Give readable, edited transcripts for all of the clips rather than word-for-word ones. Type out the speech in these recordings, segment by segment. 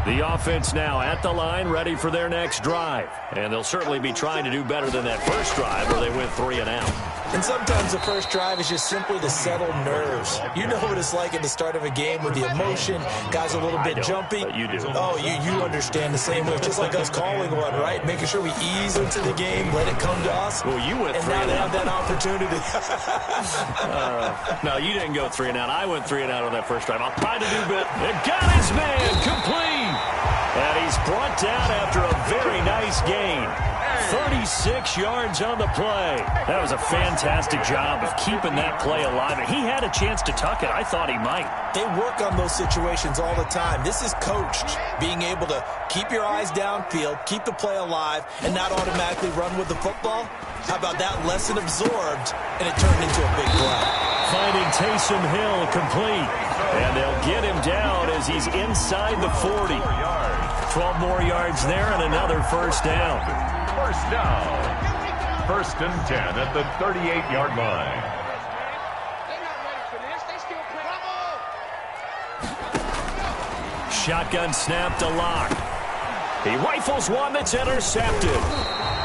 The offense now at the line, ready for their next drive. And they'll certainly be trying to do better than that first drive where they went 3 and out. And sometimes the first drive is just simply to settle nerves. You know what it's like at the start of a game with the emotion, guys a little bit jumpy. But you do. Oh, you understand the same way. Just like us calling one, right? Making sure we ease into the game, let it come to us. Well, you went 3 and out. And now they have that opportunity. No, you didn't go 3 and out. I went 3 and out on that first drive. I'll try to do better. It got his man complete. And he's brought down after a very nice gain. 36 yards on the play. That was a fantastic job of keeping that play alive. And he had a chance to tuck it. I thought he might. They work on those situations all the time. This is coached, being able to keep your eyes downfield, keep the play alive, and not automatically run with the football. How about that lesson absorbed, and it turned into a big play. Finding Taysom Hill complete. And they'll get him down as he's inside the 40. 12 more yards there and another first down. First down. 1st and 10 at the 38-yard line. Shotgun snap to Lock. He rifles one that's intercepted.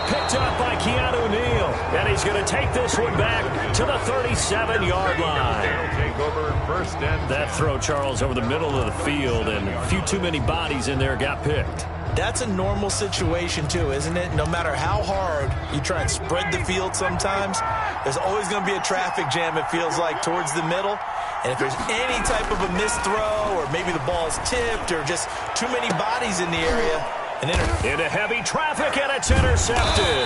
Picked up by Keanu Neal. And he's going to take this one back to the 37-yard line. Take over 1st and 10. That throw, Charles, over the middle of the field, and a few too many bodies in there got picked. That's a normal situation, too, isn't it? No matter how hard you try and spread the field sometimes, there's always going to be a traffic jam, it feels like, towards the middle. And if there's any type of a missed throw, or maybe the ball's tipped, or just too many bodies in the area, into heavy traffic, and it's intercepted.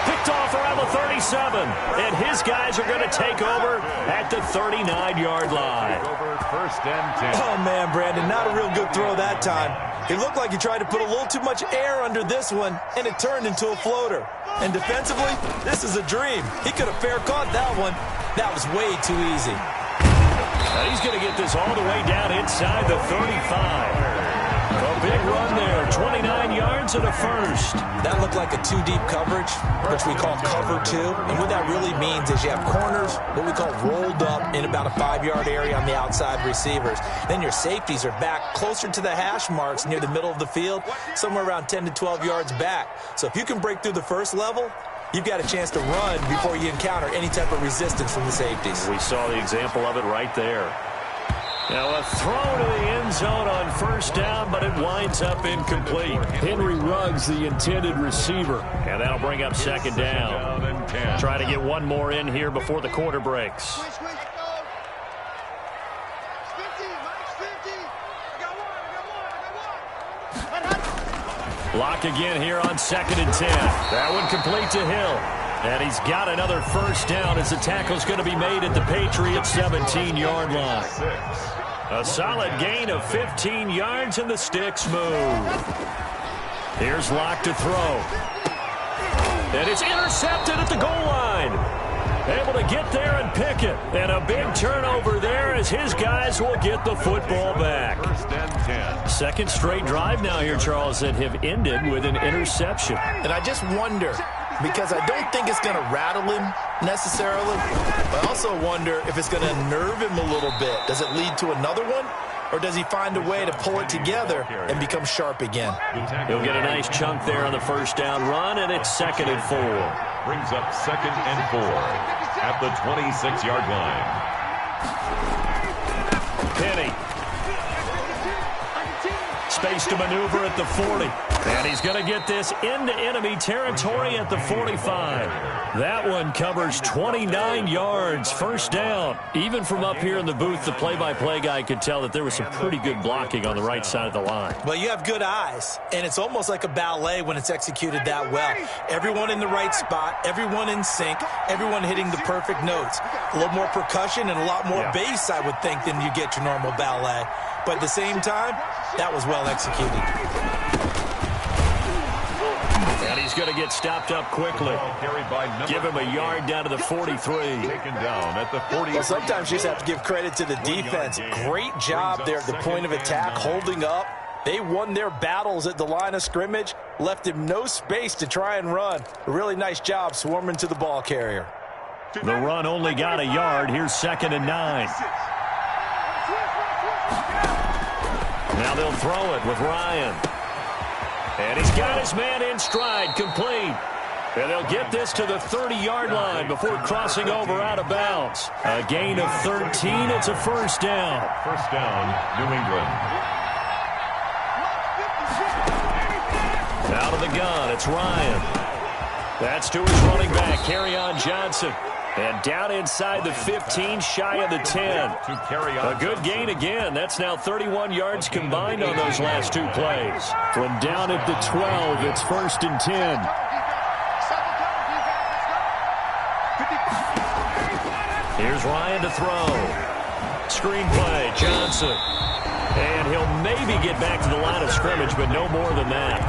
Picked off around the 37, and his guys are going to take over at the 39-yard line. Over 1st and 10. Oh, man, Brandon, not a real good throw that time. It looked like he tried to put a little too much air under this one, and it turned into a floater. And defensively, this is a dream. He could have fair caught that one. That was way too easy. Now he's going to get this all the way down inside the 35. A big run there, 29 yards and a first. That looked like a two-deep coverage, which we call cover two. And what that really means is you have corners, what we call rolled up in about a 5-yard area on the outside receivers. Then your safeties are back closer to the hash marks near the middle of the field, somewhere around 10 to 12 yards back. So if you can break through the first level, you've got a chance to run before you encounter any type of resistance from the safeties. We saw the example of it right there. Now a throw to the end zone on first down, but it winds up incomplete. Henry Ruggs, the intended receiver. And that'll bring up 2nd down. Try to get one more in here before the quarter breaks. Lock again here on 2nd and 10. That one complete to Hill. And he's got another first down as the tackle's going to be made at the Patriots' 17-yard line. A solid gain of 15 yards, and the sticks move. Here's Lock to throw. And it's intercepted at the goal line. Able to get there and pick it. And a big turnover there as his guys will get the football back. 1st and 10. Second straight drive now here, Charles, that have ended with an interception. And I just wonder, because I don't think it's going to rattle him necessarily, but I also wonder if it's going to nerve him a little bit. Does it lead to another one? Or does he find a way to pull it together and become sharp again? He'll get a nice chunk there on the first down run, and it's 2nd and 4. Brings up 2nd and 4 at the 26-yard line. Penny. Space to maneuver at the 40. And he's going to get this into enemy territory at the 45. That one covers 29 yards. First down. Even from up here in the booth, the play-by-play guy could tell that there was some pretty good blocking on the right side of the line. Well, you have good eyes, and it's almost like a ballet when it's executed that well. Everyone in the right spot, everyone in sync, everyone hitting the perfect notes. A little more percussion and a lot more bass, I would think, than you get your normal ballet. But at the same time, that was well executed. And he's going to get stopped up quickly. Give him a yard down to the 43. Taken down at the 40. Well, sometimes you just have to give credit to the defense. Great job there at the point of attack, holding up. They won their battles at the line of scrimmage, left him no space to try and run. A really nice job swarming to the ball carrier. The run only got a yard. Here's 2nd and 9. Now they'll throw it with Ryan. And he's got his man in stride, complete. And they'll get this to the 30-yard line before crossing over out of bounds. A gain of 13. It's a first down. First down, New England. Out of the gun, it's Ryan. That's to his running back, Kerryon Johnson. And down inside the 15, shy of the 10. A good gain again. That's now 31 yards combined on those last two plays. From down at the 12, it's first and 10. Here's Ryan to throw. Screen play, Johnson. And he'll maybe get back to the line of scrimmage, but no more than that.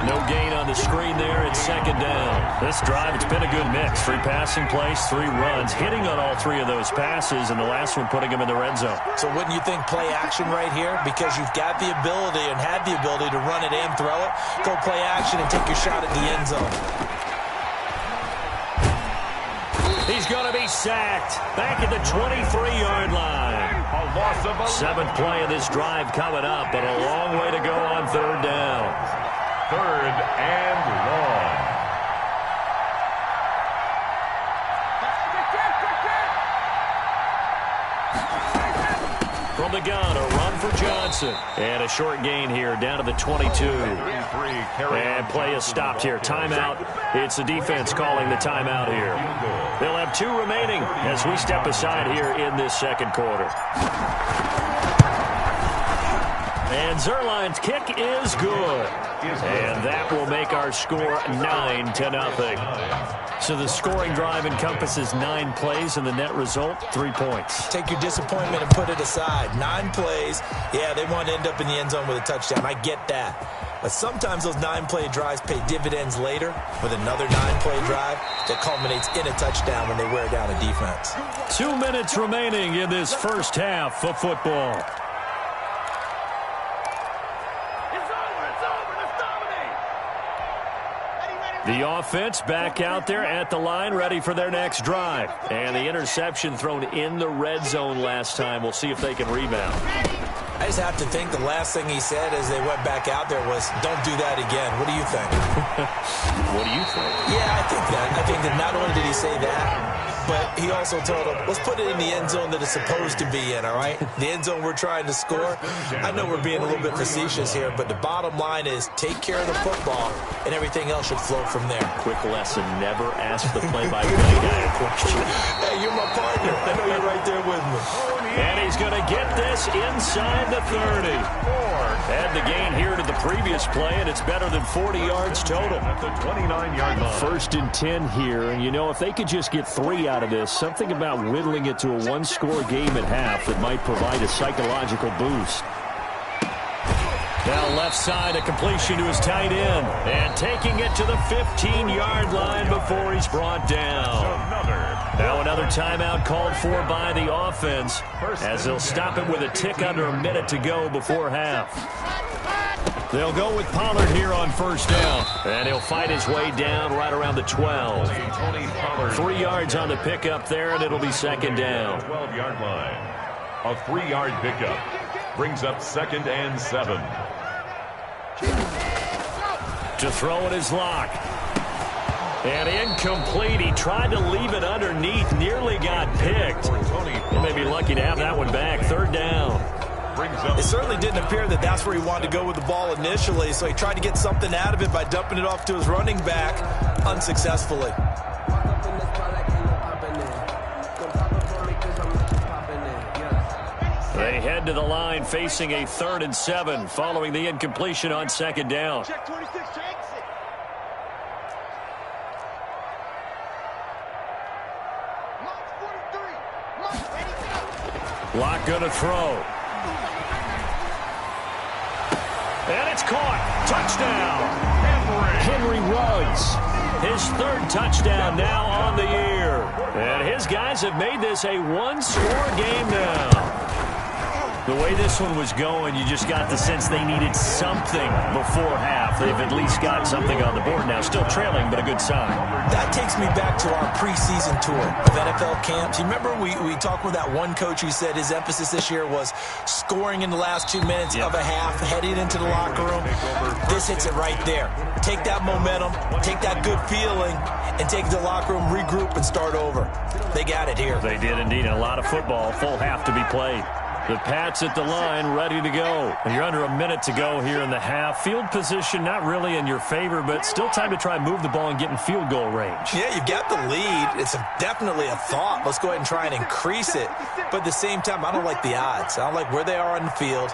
No gain on the screen there. It's second down. This drive, it's been a good mix. 3 passing plays, 3 runs, hitting on all 3 of those passes, and the last one putting him in the red zone. So wouldn't you think play action right here? Because you've got the ability and had the ability to run it and throw it. Go play action and take your shot at the end zone. He's going to be sacked back at the 23-yard line. A loss of 7th play of this drive coming up, but a long way to go on third down. third and long. From the gun, a run for Johnson. And a short gain here down to the 22. And play is stopped here. Timeout. It's the defense calling the timeout here. They'll have 2 remaining as we step aside here in this second quarter. And Zerline's kick is good. And that will make our score 9-0. So the scoring drive encompasses 9 plays, and the net result, 3 points. Take your disappointment and put it aside. 9 plays. Yeah, they want to end up in the end zone with a touchdown. I get that. But sometimes those 9-play drives pay dividends later with another 9-play drive that culminates in a touchdown when they wear down a defense. 2 minutes remaining in this first half of football. The offense back out there at the line, ready for their next drive. And the interception thrown in the red zone last time. We'll see if they can rebound. I just have to think the last thing he said as they went back out there was, don't do that again. What do you think? What do you think? Yeah, I think that. I think that not only did he say that, but he also told him, let's put it in the end zone that it's supposed to be in, all right? The end zone we're trying to score. I know we're being a little bit facetious here, but the bottom line is take care of the football, and everything else should flow from there. Quick lesson, never ask the play-by-play guy a question. Hey, you're my partner. I know you're right there with me. And he's going to get this inside the 30. Add the gain here to the previous play, and it's better than 40 yards total. At the 29-yard line. First and 10 here, and you know, if they could just get 3 out of this, something about whittling it to a 1-score game at half that might provide a psychological boost. Now left side, a completion to his tight end, and taking it to the 15-yard line before he's brought down. Now another timeout called for by the offense as they'll stop it with a tick under a minute to go before half. They'll go with Pollard here on first down, and he'll fight his way down right around the 12. 3 yards on the pickup there, and it'll be second down. 12-yard line. A 3-yard pickup brings up second and 7. To throw it is Locke. And incomplete. He tried to leave it underneath, nearly got picked. He may be lucky to have that one back. Third down. It certainly didn't appear that that's where he wanted to go with the ball initially, so he tried to get something out of it by dumping it off to his running back unsuccessfully. They head to the line facing a 3rd and 7 following the incompletion on second down. Locke going to throw. And it's caught. Touchdown. Henry Ruggs. His 3rd touchdown now on the year. And his guys have made this a 1-score game now. The way this one was going, you just got the sense they needed something before half. They've at least got something on the board now. Still trailing, but a good sign. That takes me back to our preseason tour of NFL camps. You remember we talked with that one coach who said his emphasis this year was scoring in the last 2 minutes of a half, heading into the locker room. This hits it right there. Take that momentum, take that good feeling, and take the locker room, regroup, and start over. They got it here. They did indeed. A lot of football, full half to be played. The Pats at the line, ready to go. And you're under a minute to go here in the half. Field position not really in your favor, but still time to try and move the ball and get in field goal range. Yeah, you've got the lead. It's definitely a thought. Let's go ahead and try and increase it. But at the same time, I don't like the odds. I don't like where they are on the field.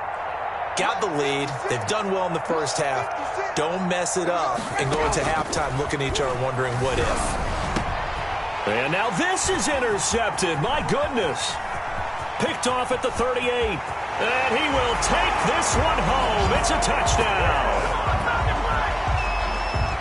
Got the lead. They've done well in the first half. Don't mess it up and go into halftime looking at each other wondering what if. And now this is intercepted. My goodness. Picked off at the 38. And he will take this one home. It's a touchdown.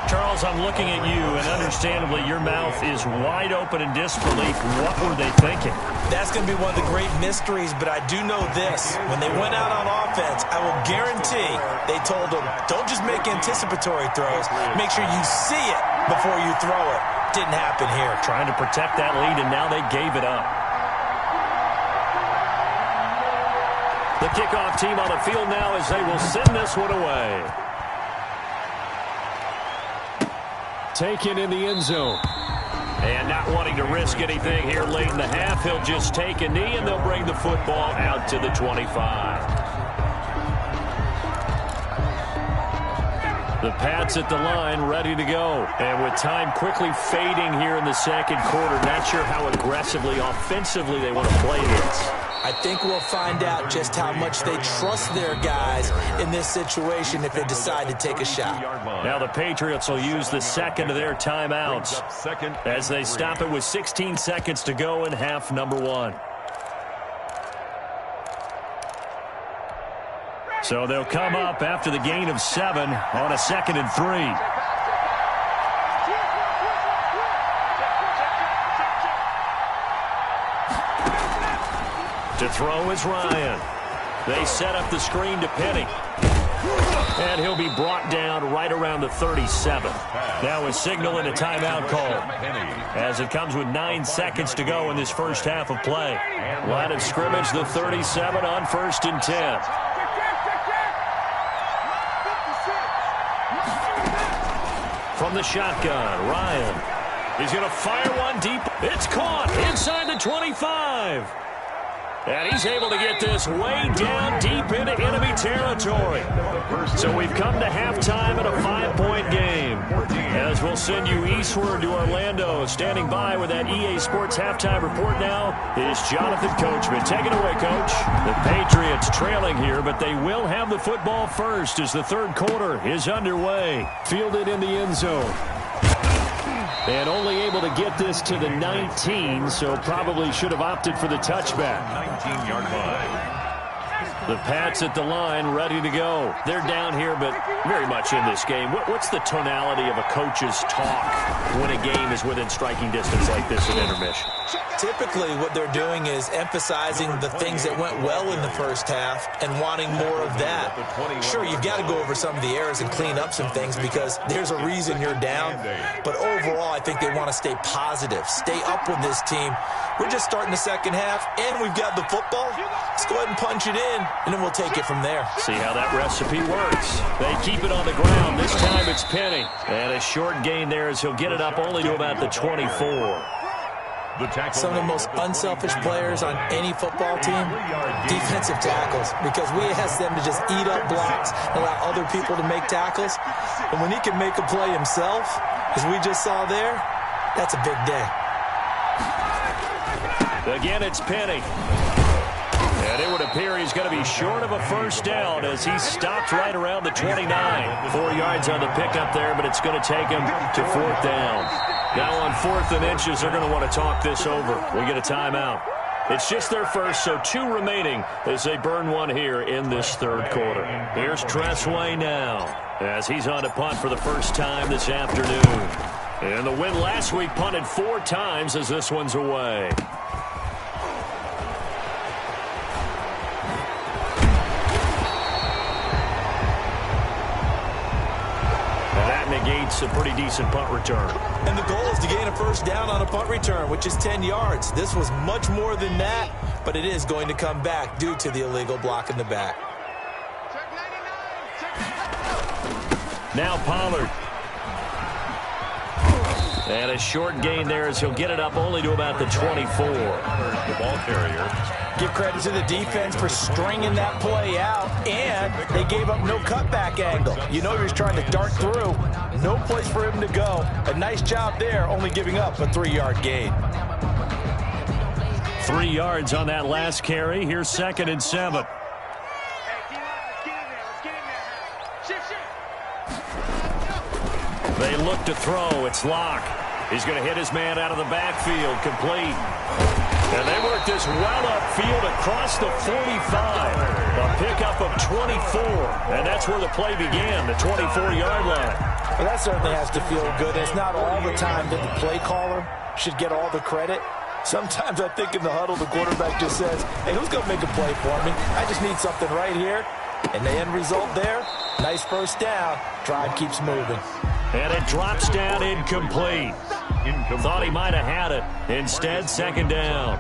Charles, I'm looking at you, and understandably your mouth is wide open in disbelief. What were they thinking? That's going to be one of the great mysteries, but I do know this. When they went out on offense, I will guarantee they told them, don't just make anticipatory throws. Make sure you see it before you throw it. Didn't happen here. Trying to protect that lead, and now they gave it up. The kickoff team on the field now as they will send this one away. Taken in the end zone. And not wanting to risk anything here late in the half, he'll just take a knee and they'll bring the football out to the 25. The Pats at the line, ready to go. And with time quickly fading here in the second quarter, not sure how aggressively, offensively they want to play this. I think we'll find out just how much they trust their guys in this situation if they decide to take a shot. Now the Patriots will use the second of their timeouts as they stop it with 16 seconds to go in half number one. So they'll come up after the gain of 7 on a 2nd and 3. To throw is Ryan. They set up the screen to Penny. And he'll be brought down right around the 37. Now a signal and a timeout call as it comes with 9 seconds to go in this first half of play. Line of scrimmage, the 37 on 1st and 10. From the shotgun, Ryan. He's going to fire one deep. It's caught inside the 25. And he's able to get this way down deep into enemy territory. So we've come to halftime in a 5-point game. As we'll send you eastward to Orlando. Standing by with that EA Sports halftime report now is Jonathan Coachman. Take it away, Coach. The Patriots trailing here, but they will have the football first as the third quarter is underway. Fielded in the end zone. And only able to get this to the 19, so probably should have opted for the touchback. 19-yard line. The Pats at the line, ready to go. They're down here, but very much in this game. What's the tonality of a coach's talk when a game is within striking distance like this at intermission? Typically, what they're doing is emphasizing the things that went well in the first half and wanting more of that. Sure, you've got to go over some of the errors and clean up some things because there's a reason you're down. But overall, I think they want to stay positive, stay up with this team. We're just starting the second half, and we've got the football. Let's go ahead and punch it in, and then we'll take it from there. See how that recipe works. They keep it on the ground. This time it's Penny. And a short gain there as he'll get it up only to about the 24. Some of the most unselfish players on any football team, defensive tackles, because we ask them to just eat up blocks, allow other people to make tackles. And when he can make a play himself, as we just saw there, that's a big day. Again, it's Penny. And it would appear he's going to be short of a first down as he stopped right around the 29. 4 yards on the pickup there, but it's going to take him to 4th down. Now on 4th and inches, they're going to want to talk this over. We get a timeout. It's just their first, so 2 remaining as they burn one here in this third quarter. Here's Tressway now as he's on to punt for the first time this afternoon. And the win last week punted 4 times as this one's away. negates a pretty decent punt return. And the goal is to gain a first down on a punt return, which is 10 yards. This was much more than that, but it is going to come back due to the illegal block in the back. Now Pollard. And a short gain there as he'll get it up only to about the 24. The ball carrier. Give credit to the defense for stringing that play out, and they gave up no cutback angle. You know he was trying to dart through. No place for him to go. A nice job there, only giving up a 3-yard gain. 3 yards on that last carry. Here's 2nd and 7. They look to throw. It's Locke. He's going to hit his man out of the backfield. Complete. And they work this well upfield across the 45. A pickup of 24. And that's where the play began, the 24-yard line. Well, that certainly has to feel good. It's not all the time that the play caller should get all the credit. Sometimes I think in the huddle, the quarterback just says, hey, who's going to make a play for me? I just need something right here. And the end result there, nice first down. Drive keeps moving. And it drops down incomplete. Thought he might have had it. Instead, 2nd down.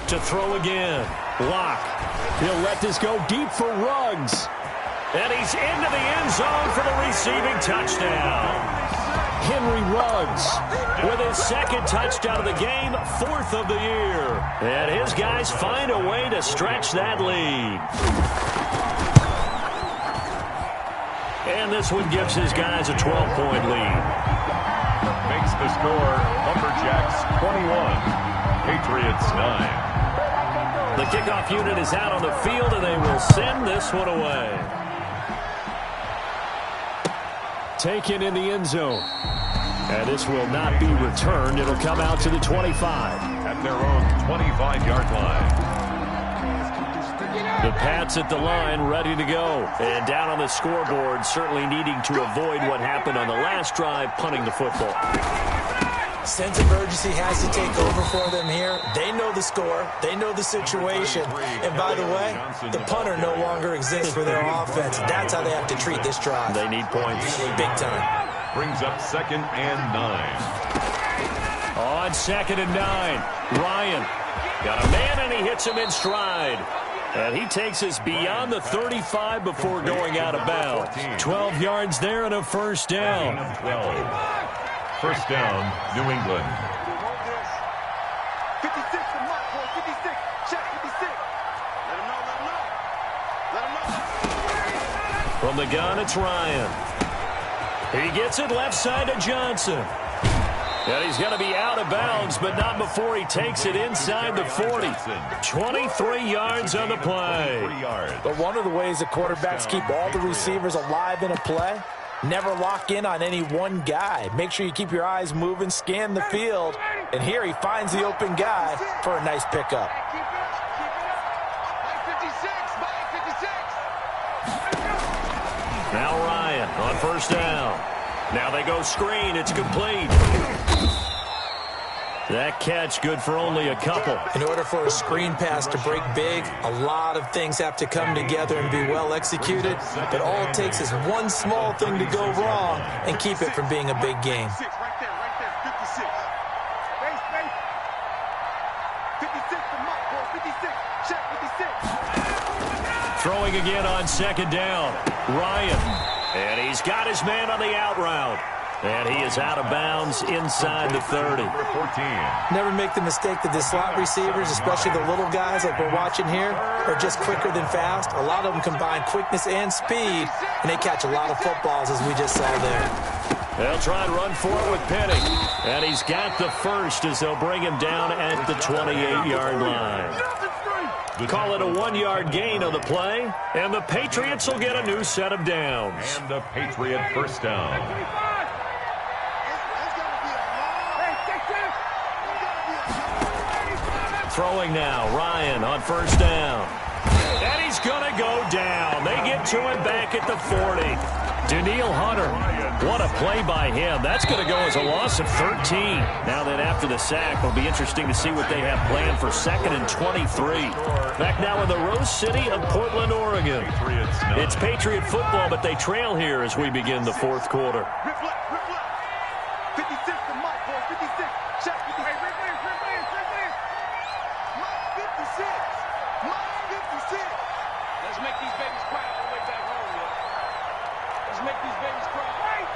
To throw again. Locke. He'll let this go deep for Ruggs. And he's into the end zone for the receiving touchdown. Henry Ruggs with his 2nd touchdown of the game, 4th of the year. And his guys find a way to stretch that lead. And this one gives his guys a 12-point lead. Makes the score Lumberjacks 21, Patriots 9. The kickoff unit is out on the field, and they will send this one away. Taken in the end zone. And this will not be returned. It'll come out to the 25. At their own 25-yard line. The Pats at the line, ready to go. And down on the scoreboard, certainly needing to avoid what happened on the last drive, punting the football. Sense of urgency has to take over for them here. They know the score. They know the situation. And by the way, the punter no longer exists for their offense. That's how they have to treat this drive. They need points. Big time. Brings up 2nd and 9. On 2nd and 9, Ryan got a man, and he hits him in stride. And he takes us beyond the 35 before going out of bounds. 12 yards there and a first down. 12. First down, New England. 56, the mark, 56. Check 56. Let him know. From the gun, it's Ryan. He gets it left side to Johnson. And he's going to be out of bounds, but not before he takes it inside the 40. 23 yards on the play. But one of the ways that quarterbacks keep all the receivers alive in a play, never lock in on any one guy. Make sure you keep your eyes moving, scan the field. And here he finds the open guy for a nice pickup. Now Ryan on first down. Now they go screen. It's complete. That catch good for only a couple. In order for a screen pass to break big, a lot of things have to come together and be well executed. But all it takes is one small thing to go wrong and keep it from being a big game. Throwing again on 2nd down. Ryan. And he's got his man on the out route. And he is out of bounds inside the 30. Never make the mistake that the slot receivers, especially the little guys like we're watching here, are just quicker than fast. A lot of them combine quickness and speed, and they catch a lot of footballs, as we just saw there. They'll try and run for it with Penny. And he's got the first as they'll bring him down at the 28-yard line. Call it a 1-yard gain on the play, and the Patriots will get a new set of downs. And the Patriot first down. Throwing now, Ryan on first down. And he's going to go down. They get to him back at the 40. Daniil Hunter. What a play by him. That's going to go as a loss of 13. Now then, after the sack, it'll be interesting to see what they have planned for 2nd and 23. Back now in the Rose City of Portland, Oregon. It's Patriot football, but they trail here as we begin the 4th quarter. 56 to Mike, boys. 56. Check. 56. Mike 56. Mike 56. Let's make these babies cry all the way back home, yo. Let's make these babies cry. Wait.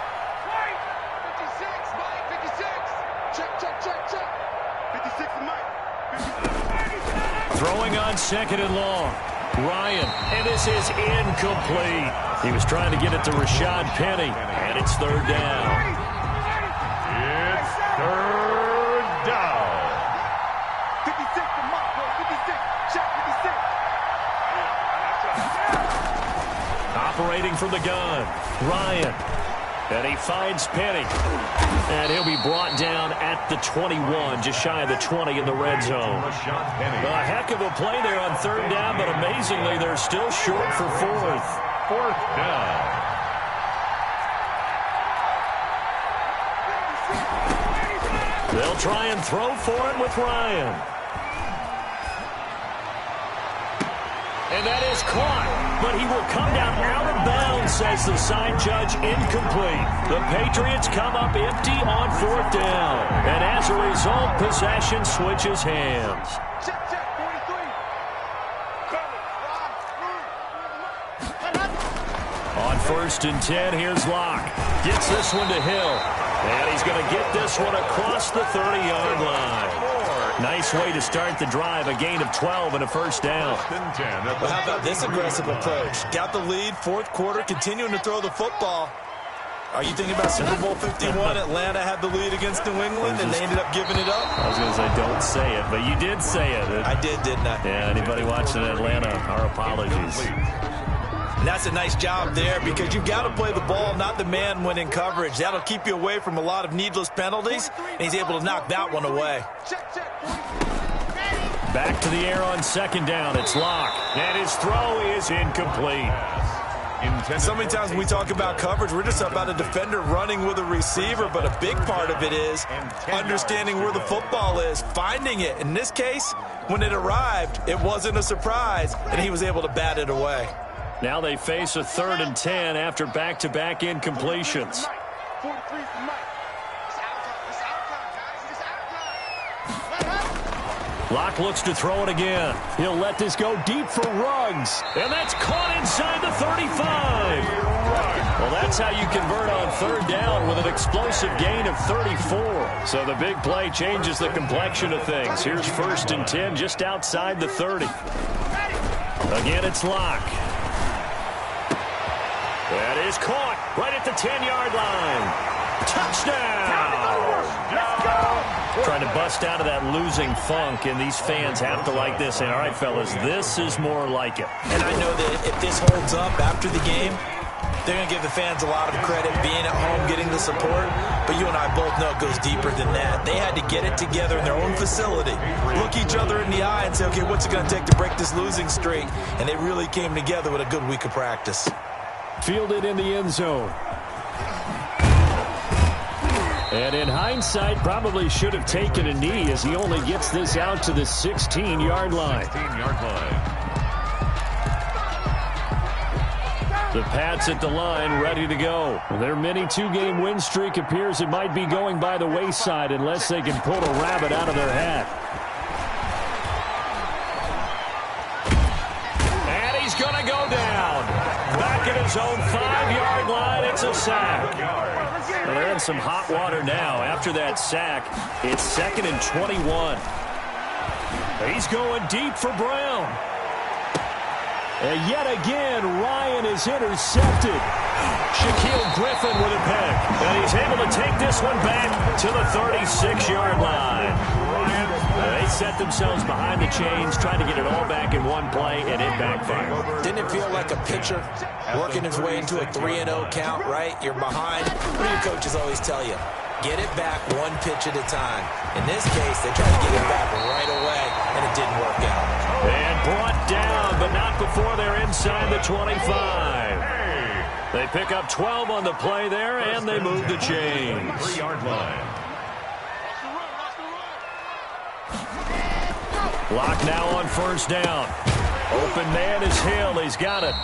56. Mike 56. Check. 56 to Mike. 56. Throwing on 2nd and long. Ryan, and this is incomplete. He was trying to get it to Rashad Penny, and it's 3rd down. It's 3rd down. 56 to Mike, boys. 56. Check. 56. Operating from the gun, Ryan. And he finds Penny. And he'll be brought down at the 21, just shy of the 20 in the red zone. A heck of a play there on 3rd down, but amazingly, they're still short for 4th. 4th down. They'll try and throw for it with Ryan. And that is caught, but he will come down out of bounds, says the side judge, incomplete. The Patriots come up empty on 4th down. And as a result, possession switches hands. Check. 43. On 1st and 10, here's Locke. Gets this one to Hill. And he's going to get this one across the 30-yard line. Nice way to start the drive, a gain of 12 and a 1st down. Well, how about this aggressive approach? Got the lead, 4th quarter, continuing to throw the football. Are you thinking about Super Bowl 51? Atlanta had the lead against New England, and they ended up giving it up? I was going to say, don't say it, but you did say it. I did, didn't I? Yeah, anybody watching Atlanta, our apologies. And that's a nice job there because you've got to play the ball, not the man when in coverage. That'll keep you away from a lot of needless penalties, and he's able to knock that one away. Back to the air on 2nd down. It's Locke. And his throw is incomplete. So many times when we talk about coverage, we're just about a defender running with a receiver, but a big part of it is understanding where the football is, finding it. In this case, when it arrived, it wasn't a surprise, and he was able to bat it away. Now they face a 3rd and 10 after back-to-back incompletions. 43 for Mike. Locke looks to throw it again. He'll let this go deep for Ruggs. And that's caught inside the 35. Well, that's how you convert on 3rd down with an explosive gain of 34. So the big play changes the complexion of things. Here's 1st and 10 just outside the 30. Again, it's Locke. That is caught right at the 10-yard line. Touchdown! Let's go! Trying to bust out of that losing funk, and these fans have to like this. And all right, fellas, this is more like it. And I know that if this holds up after the game, they're going to give the fans a lot of credit being at home, getting the support. But you and I both know it goes deeper than that. They had to get it together in their own facility, look each other in the eye and say, okay, what's it going to take to break this losing streak? And they really came together with a good week of practice. Fielded in the end zone. And in hindsight, probably should have taken a knee as he only gets this out to the 16-yard line. The Pats at the line, ready to go. Their mini two-game win streak appears it might be going by the wayside unless they can pull a rabbit out of their hat. And he's going to go down. Back at his own 5-yard line, it's a sack. Well, they're in some hot water now. After that sack, it's 2nd and 21. He's going deep for Brown. And yet again, Ryan is intercepted. Shaquille Griffin with a pick. And he's able to take this one back to the 36-yard line. They set themselves behind the chains, trying to get it all back in one play, and it backfired. Didn't it feel like a pitcher working his way into a 3-0 count, right? You're behind. What do your coaches always tell you? Get it back one pitch at a time. In this case, they tried to get it back right away, and it didn't work out. And brought down, but not before they're inside the 25. They pick up 12 on the play there, and they move the chains. 3-yard line. Lock now on first down. Open man is Hill. He's got it.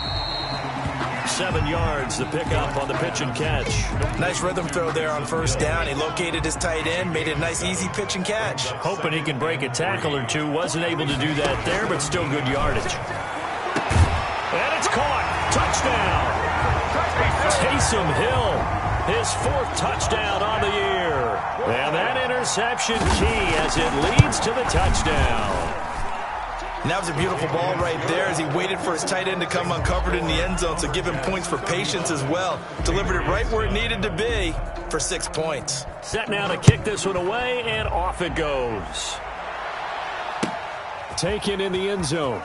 7 yards, the pickup on the pitch and catch. Nice rhythm throw there on first down. He located his tight end, made it a nice, easy pitch and catch. Hoping he can break a tackle or two. Wasn't able to do that there, but still good yardage. And it's caught. Touchdown. Taysom Hill, his 4th touchdown on the year. And that interception key as it leads to the touchdown. And that was a beautiful ball right there as he waited for his tight end to come uncovered in the end zone, so give him points for patience as well. Delivered it right where it needed to be for 6 points. Set now to kick this one away, and off it goes. Taken in the end zone.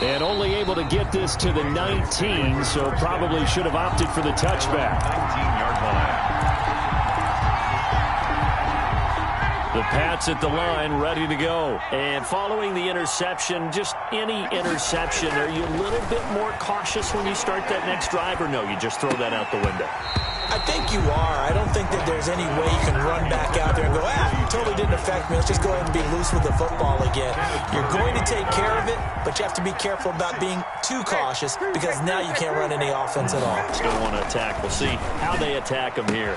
And only able to get this to the 19, so probably should have opted for the touchback. 19-yard line. The Pats at the line, ready to go. And following the interception, just any interception, are you a little bit more cautious when you start that next drive, or no, you just throw that out the window? I think you are. I don't think that there's any way you can run back out there and go, totally didn't affect me. Let's just go ahead and be loose with the football again. You're going to take care of it, but you have to be careful about being too cautious because now you can't run any offense at all. Still want to attack. We'll see how they attack them here.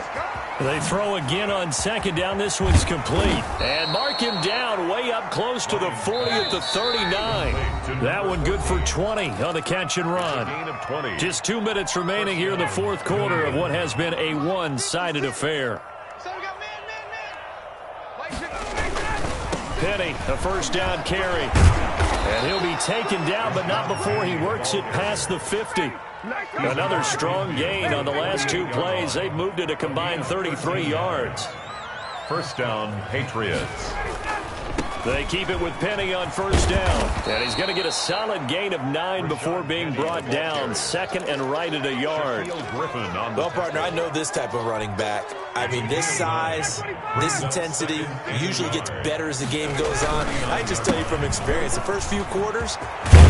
They throw again on second down. This one's complete. And mark him down way up close to the 40 at the 39. That one good for 20 on the catch and run. Just 2 minutes remaining here in the 4th quarter of what has been a one-sided affair. Penny, a first down carry. And he'll be taken down, but not before he works it past the 50. Another strong gain on the last 2 plays. They've moved it a combined 33 yards. First down, Patriots. They keep it with Penny on first down. And he's going to get a solid gain of 9 before being brought down. Second and right at a yard. Well, partner, I know this type of running back. I mean, this size, this intensity usually gets better as the game goes on. I just tell you from experience, the first few quarters,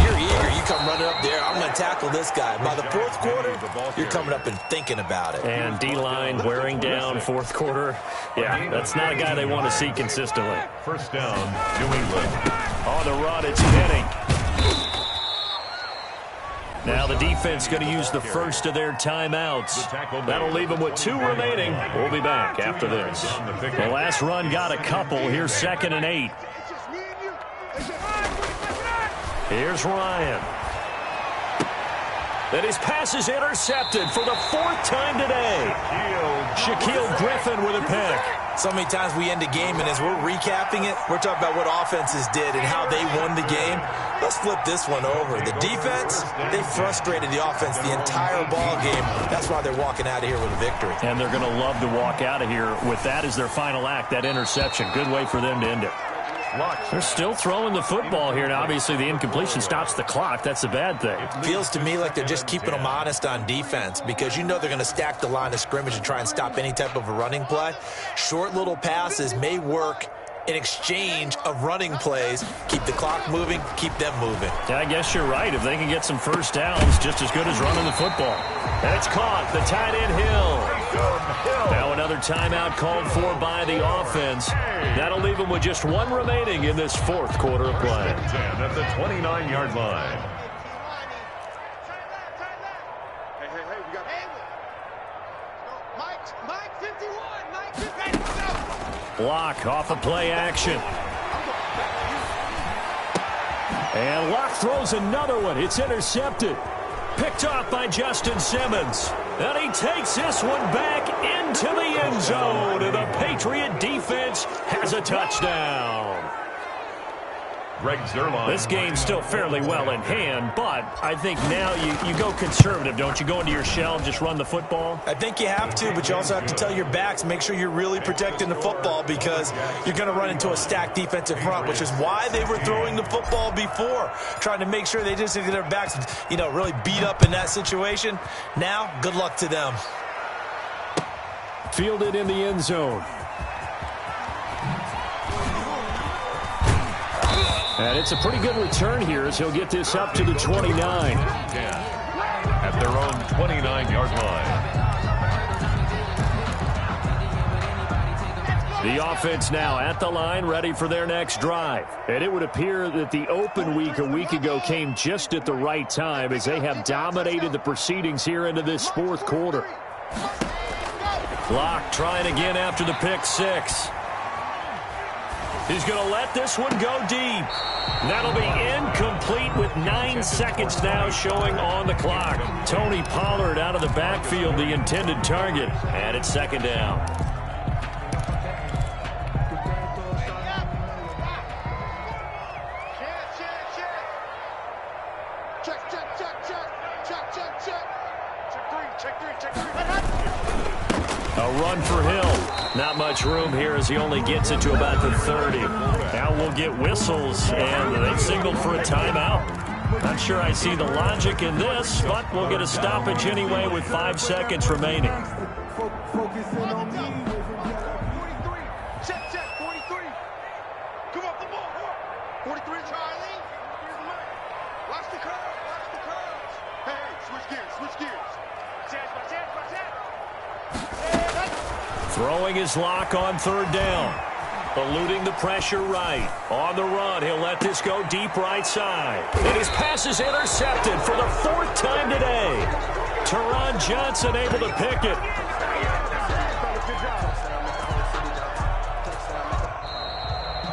you're eager. You come running up there, I'm going to tackle this guy. By the 4th quarter, you're coming up and thinking about it. And D-line wearing down 4th quarter. Yeah, that's not a guy they want to see consistently. First down, New England. On the run, it's Penny. Now the defense going to use the first of their timeouts. That'll leave them with 2 remaining. We'll be back after this. The last run got a couple. Here's 2nd and 8. Here's Ryan. And his pass is intercepted for the 4th time today. Shaquille Griffin with a pick. So many times we end a game, and as we're recapping it, we're talking about what offenses did and how they won the game. Let's flip this one over. The defense, they frustrated the offense the entire ball game. That's why they're walking out of here with a victory. And they're going to love to walk out of here with that as their final act, that interception. Good way for them to end it. They're still throwing the football here. Now, obviously, the incompletion stops the clock. That's a bad thing. Feels to me like they're just keeping them honest on defense because you know they're going to stack the line of scrimmage and try and stop any type of a running play. Short little passes may work in exchange of running plays. Keep the clock moving, keep them moving. Yeah, I guess you're right. If they can get some first downs, just as good as running the football. And it's caught. The tight end Hill. Now another timeout called for by the offense. That'll leave them with just 1 remaining in this 4th quarter of play. At the 29-yard line. Hey, we got Mike 51, Mike 51. Block off of play action. And Locke throws another one. It's intercepted. Picked off by Justin Simmons. And he takes this one back into the end zone. And the Patriot defense has a touchdown. Greg Zuerlein. This game's still fairly well in hand, but I think now you go conservative, don't you? Go into your shell and just run the football? I think you have to, but you also have to tell your backs, make sure you're really protecting the football because you're going to run into a stacked defensive front, which is why they were throwing the football before, trying to make sure they just get their backs, really beat up in that situation. Now, good luck to them. Fielded in the end zone. And it's a pretty good return here as he'll get this up to the 29. At their own 29-yard line. The offense now at the line, ready for their next drive. And it would appear that the open week a week ago came just at the right time as they have dominated the proceedings here into this fourth quarter. Locke trying again after the pick six. He's going to let this one go deep. That'll be incomplete with 9 seconds now showing on the clock. Tony Pollard out of the backfield, the intended target. And it's second down. A run for Hill. Not much room here as he only gets it to about the 30. Now we'll get whistles, and they've signaled for a timeout. Not sure I see the logic in this, but we'll get a stoppage anyway with 5 seconds remaining. Focusing on me. 43. Check, 43. Come up the ball. 43, Charlie. Watch the curves. Hey, switch gears. Throwing his lock on third down. Eluding the pressure right. On the run, he'll let this go deep right side. And his pass is intercepted for the 4th time today. Teron Johnson able to pick it.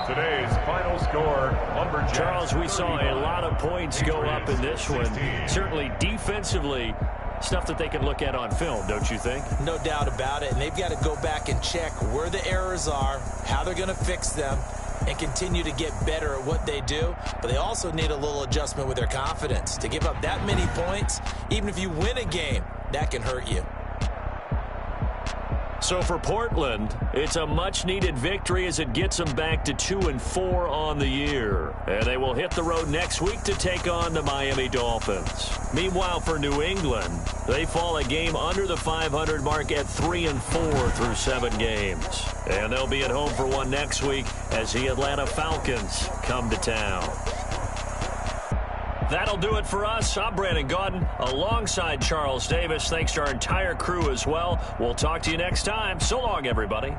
Today's final score, Lumberjacks. Charles, we saw a lot of points go up in this one. Certainly defensively, stuff that they can look at on film, don't you think? No doubt about it, and they've got to go back and check where the errors are, how they're going to fix them, and continue to get better at what they do. But they also need a little adjustment with their confidence. To give up that many points, even if you win a game, that can hurt you. So for Portland, it's a much-needed victory as it gets them back to 2-4 on the year. And they will hit the road next week to take on the Miami Dolphins. Meanwhile, for New England, they fall a game under the 500 mark at 3-4 through 7 games. And they'll be at home for one next week as the Atlanta Falcons come to town. That'll do it for us. I'm Brandon Gaudin alongside Charles Davis. Thanks to our entire crew as well. We'll talk to you next time. So long, everybody.